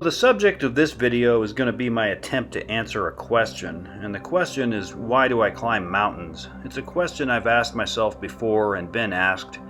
The subject of this video is going to be my attempt to answer a question, and the question is, why do I climb mountains? It's a question I've asked myself before and been asked,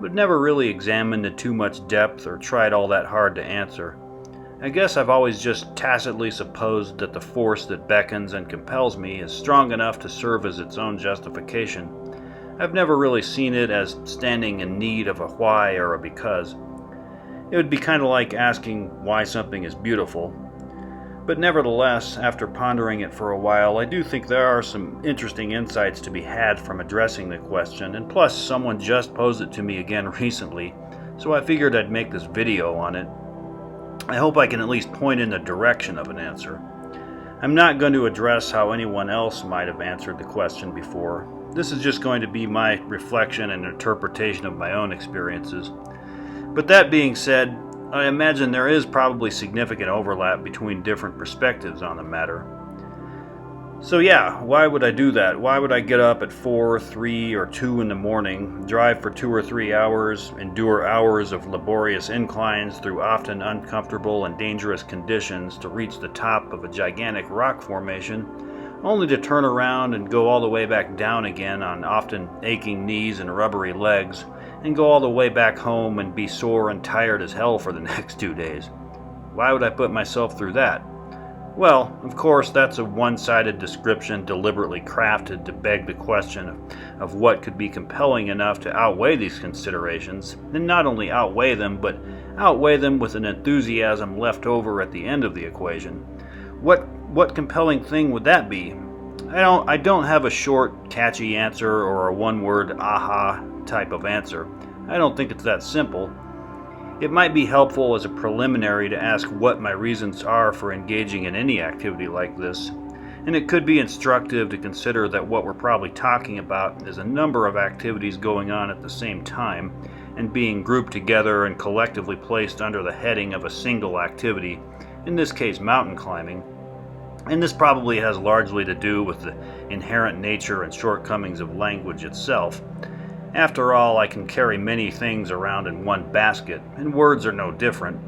but never really examined in too much depth or tried all that hard to answer. I guess I've always just tacitly supposed that the force that beckons and compels me is strong enough to serve as its own justification. I've never really seen it as standing in need of a why or a because. It would be kind of like asking why something is beautiful. But nevertheless, after pondering it for a while, I do think there are some interesting insights to be had from addressing the question, and plus someone just posed it to me again recently, so I figured I'd make this video on it. I hope I can at least point in the direction of an answer. I'm not going to address how anyone else might have answered the question before. This is just going to be my reflection and interpretation of my own experiences. But that being said, I imagine there is probably significant overlap between different perspectives on the matter. So yeah, why would I do that? Why would I get up at 4, 3, or 2 in the morning, drive for 2 or 3 hours, endure hours of laborious inclines through often uncomfortable and dangerous conditions to reach the top of a gigantic rock formation, only to turn around and go all the way back down again on often aching knees and rubbery legs, and go all the way back home and be sore and tired as hell for the next 2 days? Why would I put myself through that? Well, of course, that's a one-sided description deliberately crafted to beg the question of what could be compelling enough to outweigh these considerations, and not only outweigh them, but outweigh them with an enthusiasm left over at the end of the equation. What compelling thing would that be? I don't have a short, catchy answer or a one-word aha type of answer. I don't think it's that simple. It might be helpful as a preliminary to ask what my reasons are for engaging in any activity like this, and it could be instructive to consider that what we're probably talking about is a number of activities going on at the same time and being grouped together and collectively placed under the heading of a single activity, in this case mountain climbing. And this probably has largely to do with the inherent nature and shortcomings of language itself. After all, I can carry many things around in one basket, and words are no different.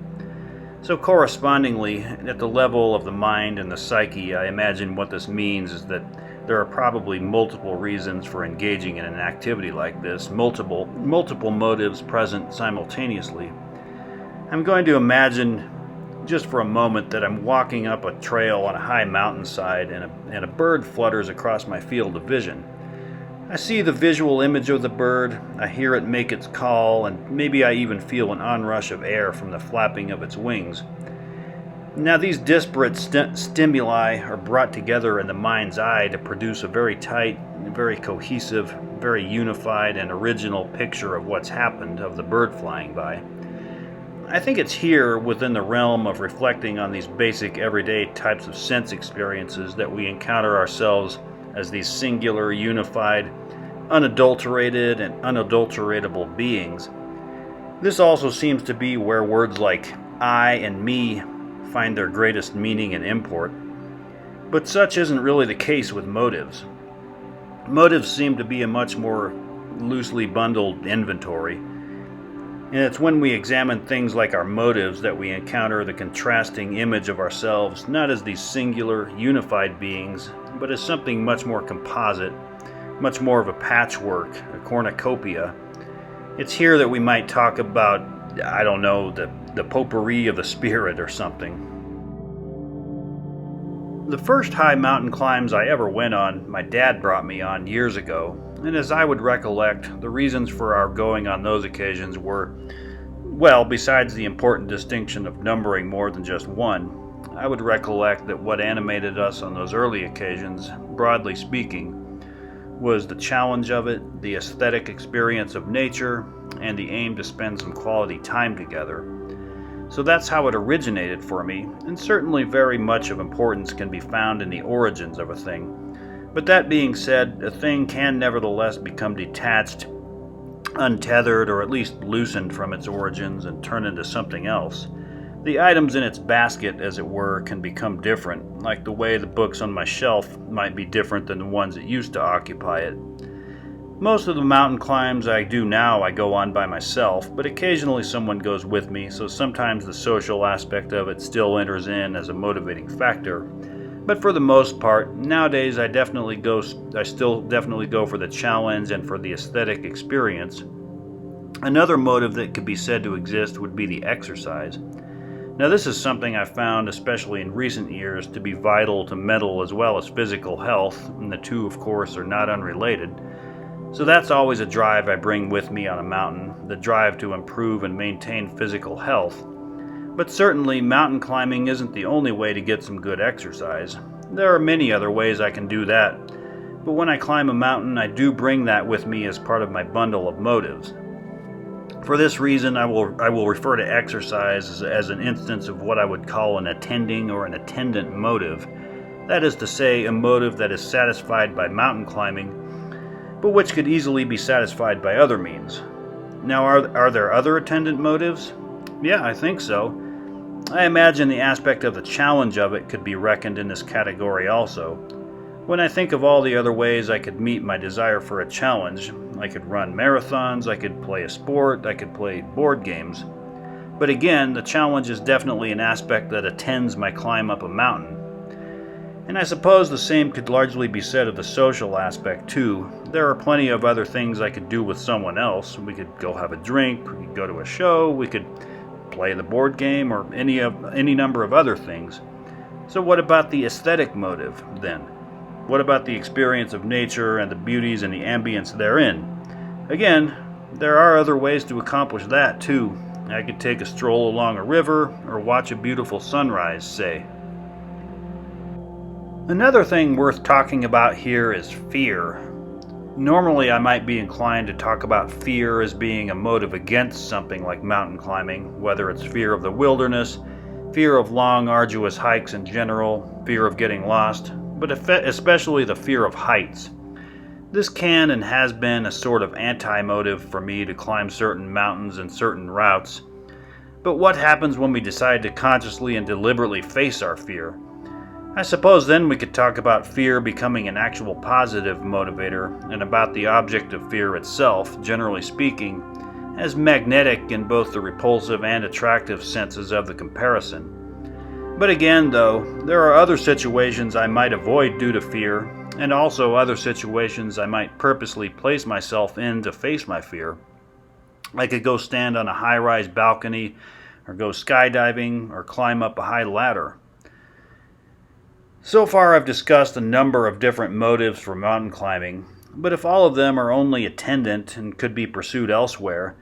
So correspondingly, at the level of the mind and the psyche, I imagine what this means is that there are probably multiple reasons for engaging in an activity like this, multiple motives present simultaneously. I'm going to imagine just for a moment that I'm walking up a trail on a high mountainside and a bird flutters across my field of vision. I see the visual image of the bird, I hear it make its call, and maybe I even feel an onrush of air from the flapping of its wings. Now these disparate stimuli are brought together in the mind's eye to produce a very tight, very cohesive, very unified and original picture of what's happened, of the bird flying by. I think it's here, within the realm of reflecting on these basic everyday types of sense experiences, that we encounter ourselves as these singular, unified, unadulterated, and unadulteratable beings. This also seems to be where words like I and me find their greatest meaning and import. But such isn't really the case with motives. Motives seem to be a much more loosely bundled inventory. And it's when we examine things like our motives that we encounter the contrasting image of ourselves, not as these singular, unified beings, but as something much more composite, much more of a patchwork, a cornucopia. It's here that we might talk about, I don't know, the potpourri of the spirit or something. The first high mountain climbs I ever went on, my dad brought me on years ago. And as I would recollect, the reasons for our going on those occasions were, well, besides the important distinction of numbering more than just one, I would recollect that what animated us on those early occasions, broadly speaking, was the challenge of it, the aesthetic experience of nature, and the aim to spend some quality time together. So that's how it originated for me, and certainly very much of importance can be found in the origins of a thing. But that being said, a thing can nevertheless become detached, untethered, or at least loosened from its origins and turn into something else. The items in its basket, as it were, can become different, like the way the books on my shelf might be different than the ones that used to occupy it. Most of the mountain climbs I do now I go on by myself, but occasionally someone goes with me, so sometimes the social aspect of it still enters in as a motivating factor. But for the most part, nowadays I still definitely go for the challenge and for the aesthetic experience. Another motive that could be said to exist would be the exercise. Now this is something I've found, especially in recent years, to be vital to mental as well as physical health, and the two of course are not unrelated. So that's always a drive I bring with me on a mountain, the drive to improve and maintain physical health. But certainly mountain climbing isn't the only way to get some good exercise. There are many other ways I can do that, but when I climb a mountain I do bring that with me as part of my bundle of motives. For this reason I will refer to exercise as an instance of what I would call an attending or an attendant motive. That is to say, a motive that is satisfied by mountain climbing, but which could easily be satisfied by other means. Now, are there other attendant motives? Yeah, I think so. I imagine the aspect of the challenge of it could be reckoned in this category also. When I think of all the other ways I could meet my desire for a challenge, I could run marathons, I could play a sport, I could play board games. But again, the challenge is definitely an aspect that attends my climb up a mountain. And I suppose the same could largely be said of the social aspect too. There are plenty of other things I could do with someone else. We could go have a drink, we could go to a show, we could play the board game, or any number of other things. So what about the aesthetic motive then? What about the experience of nature and the beauties and the ambience therein? Again, there are other ways to accomplish that too. I could take a stroll along a river or watch a beautiful sunrise, say. Another thing worth talking about here is fear. Normally I might be inclined to talk about fear as being a motive against something like mountain climbing, whether it's fear of the wilderness, fear of long, arduous hikes in general, fear of getting lost, but especially the fear of heights. This can and has been a sort of anti-motive for me to climb certain mountains and certain routes. But what happens when we decide to consciously and deliberately face our fear? I suppose then we could talk about fear becoming an actual positive motivator, and about the object of fear itself, generally speaking, as magnetic in both the repulsive and attractive senses of the comparison. But again, though, there are other situations I might avoid due to fear, and also other situations I might purposely place myself in to face my fear. I could go stand on a high-rise balcony, or go skydiving, or climb up a high ladder. So far I've discussed a number of different motives for mountain climbing, but if all of them are only attendant and could be pursued elsewhere,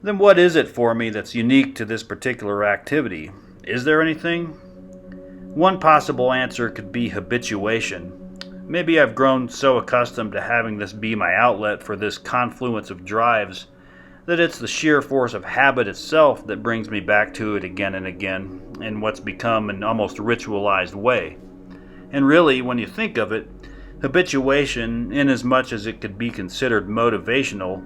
then what is it for me that's unique to this particular activity? Is there anything? One possible answer could be habituation. Maybe I've grown so accustomed to having this be my outlet for this confluence of drives that it's the sheer force of habit itself that brings me back to it again and again in what's become an almost ritualized way. And really, when you think of it, habituation, inasmuch as it could be considered motivational,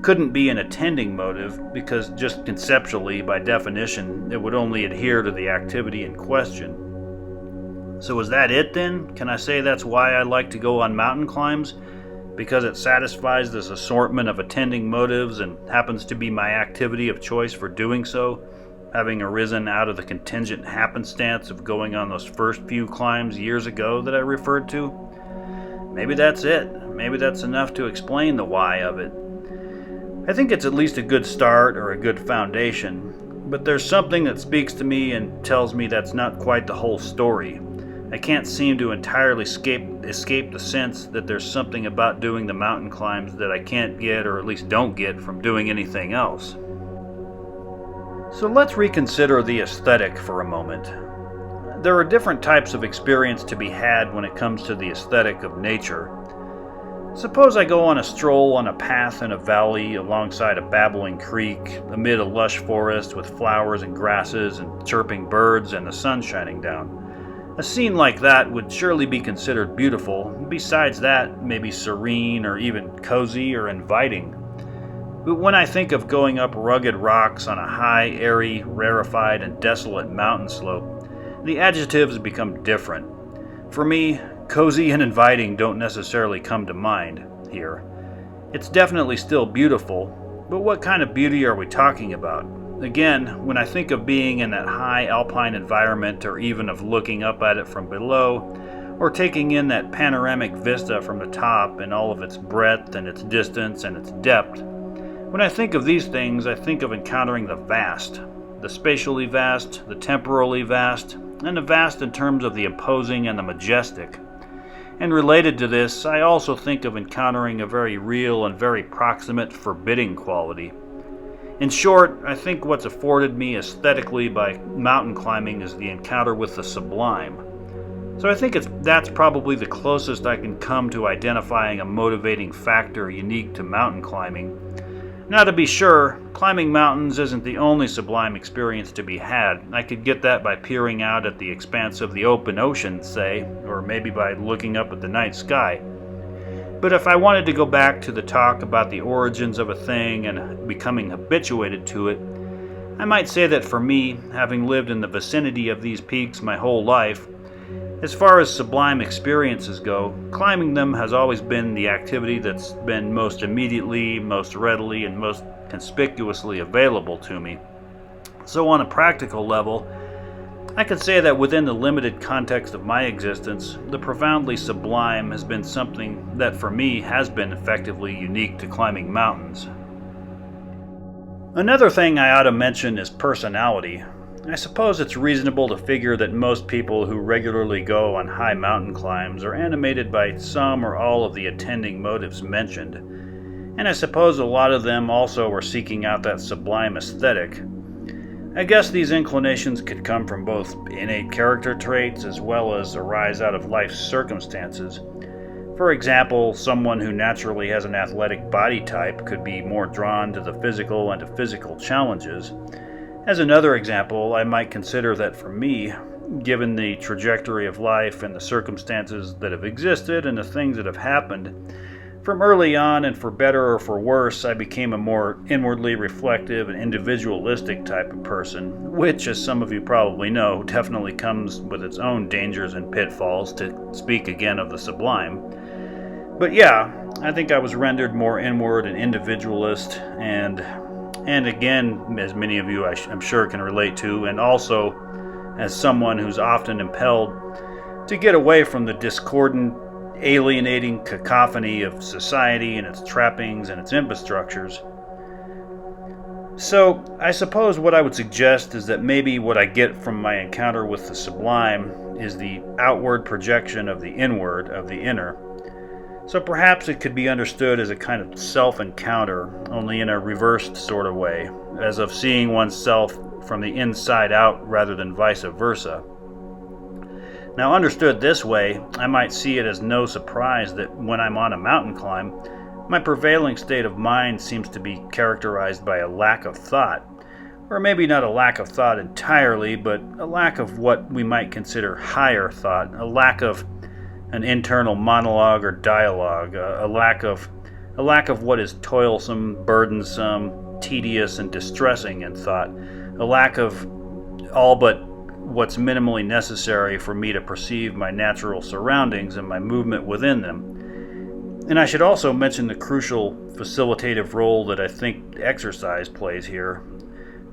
couldn't be an attending motive because just conceptually, by definition, it would only adhere to the activity in question. So is that it then? Can I say that's why I like to go on mountain climbs? Because it satisfies this assortment of attending motives and happens to be my activity of choice for doing so, having arisen out of the contingent happenstance of going on those first few climbs years ago that I referred to? Maybe that's it. Maybe that's enough to explain the why of it. I think it's at least a good start or a good foundation, but there's something that speaks to me and tells me that's not quite the whole story. I can't seem to entirely escape the sense that there's something about doing the mountain climbs that I can't get, or at least don't get, from doing anything else. So let's reconsider the aesthetic for a moment. There are different types of experience to be had when it comes to the aesthetic of nature. Suppose I go on a stroll on a path in a valley alongside a babbling creek, amid a lush forest with flowers and grasses and chirping birds and the sun shining down. A scene like that would surely be considered beautiful. Besides that, maybe serene or even cozy or inviting. But when I think of going up rugged rocks on a high, airy, rarefied, and desolate mountain slope, the adjectives become different. For me, cozy and inviting don't necessarily come to mind here. It's definitely still beautiful, but what kind of beauty are we talking about? Again, when I think of being in that high alpine environment, or even of looking up at it from below, or taking in that panoramic vista from the top in all of its breadth and its distance and its depth, when I think of these things, I think of encountering the vast, the spatially vast, the temporally vast, and the vast in terms of the imposing and the majestic. And related to this, I also think of encountering a very real and very proximate forbidding quality. In short, I think what's afforded me aesthetically by mountain climbing is the encounter with the sublime. So I think that's probably the closest I can come to identifying a motivating factor unique to mountain climbing. Now, to be sure, climbing mountains isn't the only sublime experience to be had. I could get that by peering out at the expanse of the open ocean, say, or maybe by looking up at the night sky. But if I wanted to go back to the talk about the origins of a thing and becoming habituated to it, I might say that for me, having lived in the vicinity of these peaks my whole life, as far as sublime experiences go, climbing them has always been the activity that's been most immediately, most readily, and most conspicuously available to me. So on a practical level, I could say that within the limited context of my existence, the profoundly sublime has been something that for me has been effectively unique to climbing mountains. Another thing I ought to mention is personality. I suppose it's reasonable to figure that most people who regularly go on high mountain climbs are animated by some or all of the attending motives mentioned, and I suppose a lot of them also are seeking out that sublime aesthetic. I guess these inclinations could come from both innate character traits as well as arise out of life's circumstances. For example, someone who naturally has an athletic body type could be more drawn to the physical and to physical challenges. As another example, I might consider that for me, given the trajectory of life and the circumstances that have existed and the things that have happened, from early on and for better or for worse, I became a more inwardly reflective and individualistic type of person, which, as some of you probably know, definitely comes with its own dangers and pitfalls, to speak again of the sublime. But yeah, I think I was rendered more inward and individualist, and again, as many of you I'm sure can relate to, and also as someone who's often impelled to get away from the discordant, alienating cacophony of society and its trappings and its infrastructures. So, I suppose what I would suggest is that maybe what I get from my encounter with the sublime is the outward projection of the inward, of the inner. So perhaps it could be understood as a kind of self-encounter, only in a reversed sort of way, as of seeing oneself from the inside out rather than vice versa. Now, understood this way, I might see it as no surprise that when I'm on a mountain climb, my prevailing state of mind seems to be characterized by a lack of thought, or maybe not a lack of thought entirely, but a lack of what we might consider higher thought, a lack of an internal monologue or dialogue, a lack of what is toilsome, burdensome, tedious, and distressing in thought, a lack of all but what's minimally necessary for me to perceive my natural surroundings and my movement within them. And I should also mention the crucial facilitative role that I think exercise plays here.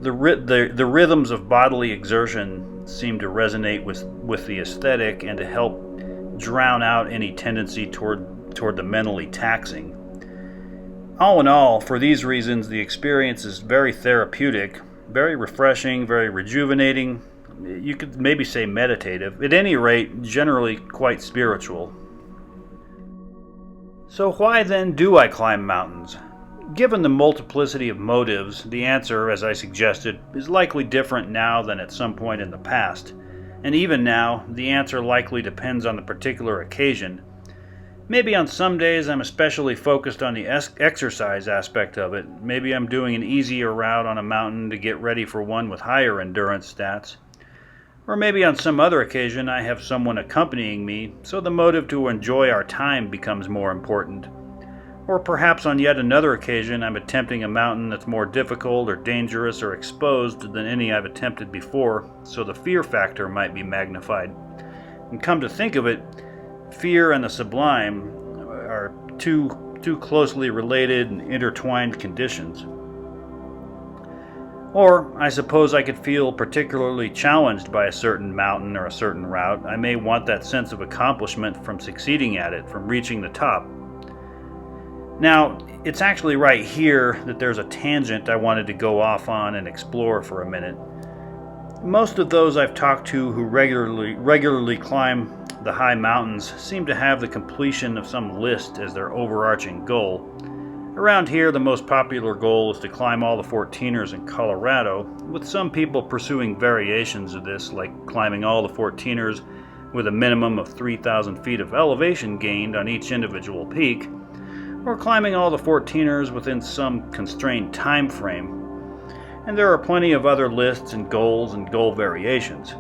The rhythms of bodily exertion seem to resonate with the aesthetic and to help drown out any tendency toward the mentally taxing. All in all, for these reasons, the experience is very therapeutic, very refreshing, very rejuvenating. You could maybe say meditative. At any rate, generally quite spiritual. So why then do I climb mountains? Given the multiplicity of motives, the answer, as I suggested, is likely different now than at some point in the past. And even now, the answer likely depends on the particular occasion. Maybe on some days I'm especially focused on the exercise aspect of it. Maybe I'm doing an easier route on a mountain to get ready for one with higher endurance stats. Or maybe on some other occasion I have someone accompanying me, so the motive to enjoy our time becomes more important. Or perhaps on yet another occasion I'm attempting a mountain that's more difficult or dangerous or exposed than any I've attempted before, so the fear factor might be magnified. And come to think of it, fear and the sublime are two two closely related and intertwined conditions. Or I suppose I could feel particularly challenged by a certain mountain or a certain route. I may want that sense of accomplishment from succeeding at it, from reaching the top. Now, it's actually right here that there's a tangent I wanted to go off on and explore for a minute. Most of those I've talked to who regularly climb the high mountains seem to have the completion of some list as their overarching goal. Around here, the most popular goal is to climb all the 14ers in Colorado, with some people pursuing variations of this, like climbing all the 14ers with a minimum of 3,000 feet of elevation gained on each individual peak, or climbing all the 14ers within some constrained time frame. And there are plenty of other lists and goal variations.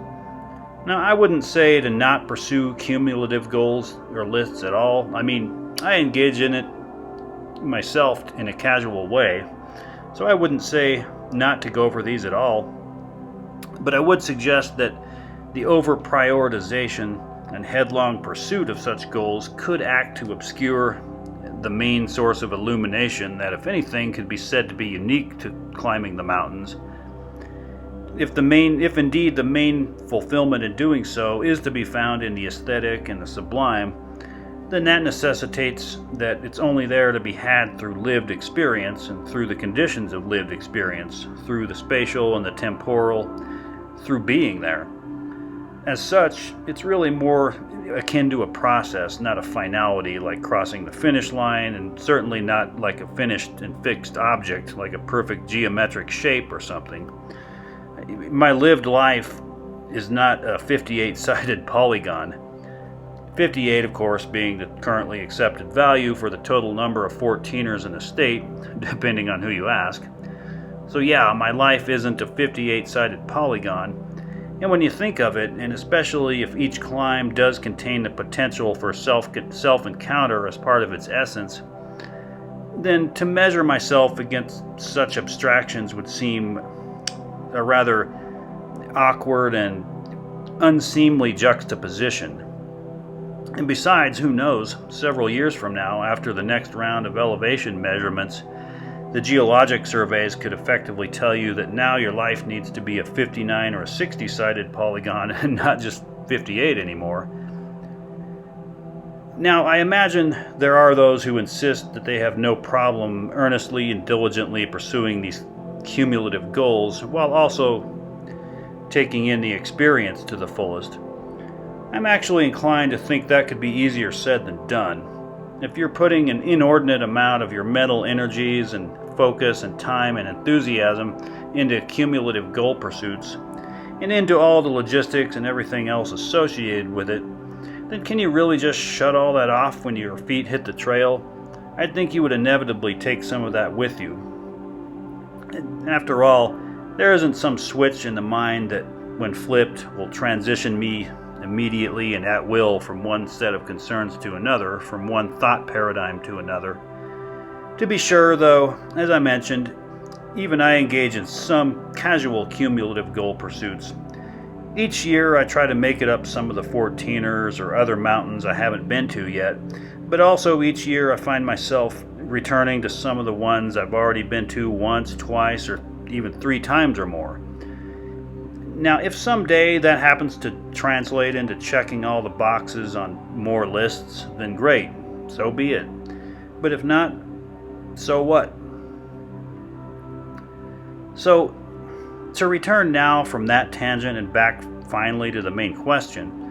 Now, I wouldn't say to not pursue cumulative goals or lists at all. I mean, I engage in it myself in a casual way, so I wouldn't say not to go for these at all. But I would suggest that the over-prioritization and headlong pursuit of such goals could act to obscure the main source of illumination that, if anything, could be said to be unique to climbing the mountains. If indeed the main fulfillment in doing so is to be found in the aesthetic and the sublime, then that necessitates that it's only there to be had through lived experience and through the conditions of lived experience, through the spatial and the temporal, through being there. As such, it's really more akin to a process, not a finality like crossing the finish line, and certainly not like a finished and fixed object like a perfect geometric shape or something. My lived life is not a 58-sided polygon. 58, of course, being the currently accepted value for the total number of 14ers in the state, depending on who you ask. So yeah, my life isn't a 58-sided polygon, and when you think of it, and especially if each climb does contain the potential for self-encounter as part of its essence, then to measure myself against such abstractions would seem a rather awkward and unseemly juxtaposition. And besides, who knows, several years from now, after the next round of elevation measurements, the geologic surveys could effectively tell you that now your life needs to be a 59 or a 60-sided polygon and not just 58 anymore. Now, I imagine there are those who insist that they have no problem earnestly and diligently pursuing these cumulative goals while also taking in the experience to the fullest. I'm actually inclined to think that could be easier said than done. If you're putting an inordinate amount of your mental energies and focus and time and enthusiasm into cumulative goal pursuits, and into all the logistics and everything else associated with it, then can you really just shut all that off when your feet hit the trail? I think you would inevitably take some of that with you. After all, there isn't some switch in the mind that, when flipped, will transition me immediately and at will from one set of concerns to another, from one thought paradigm to another. To be sure, though, as I mentioned, even I engage in some casual cumulative goal pursuits. Each year I try to make it up some of the 14ers or other mountains I haven't been to yet, but also each year I find myself returning to some of the ones I've already been to once, twice, or even 3 times or more. Now, if someday that happens to translate into checking all the boxes on more lists, then great, so be it. But if not, so what? So, to return now from that tangent and back finally to the main question,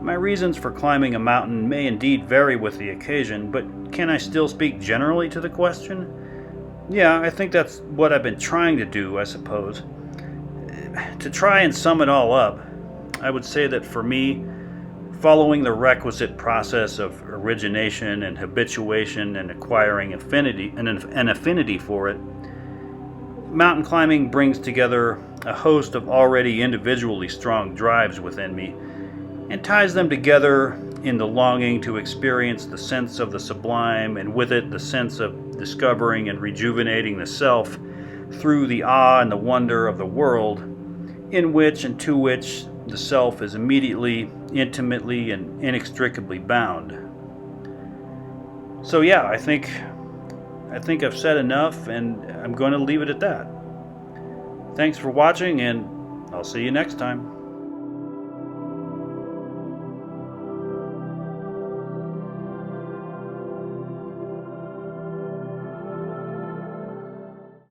my reasons for climbing a mountain may indeed vary with the occasion, but can I still speak generally to the question? Yeah, I think that's what I've been trying to do, I suppose. To try and sum it all up, I would say that for me, following the requisite process of origination and habituation and acquiring an affinity for it, mountain climbing brings together a host of already individually strong drives within me and ties them together in the longing to experience the sense of the sublime, and with it the sense of discovering and rejuvenating the self through the awe and the wonder of the world, in which and to which the self is immediately, intimately, and inextricably bound. So yeah, I think I've said enough, and I'm going to leave it at that. Thanks for watching, and I'll see you next time.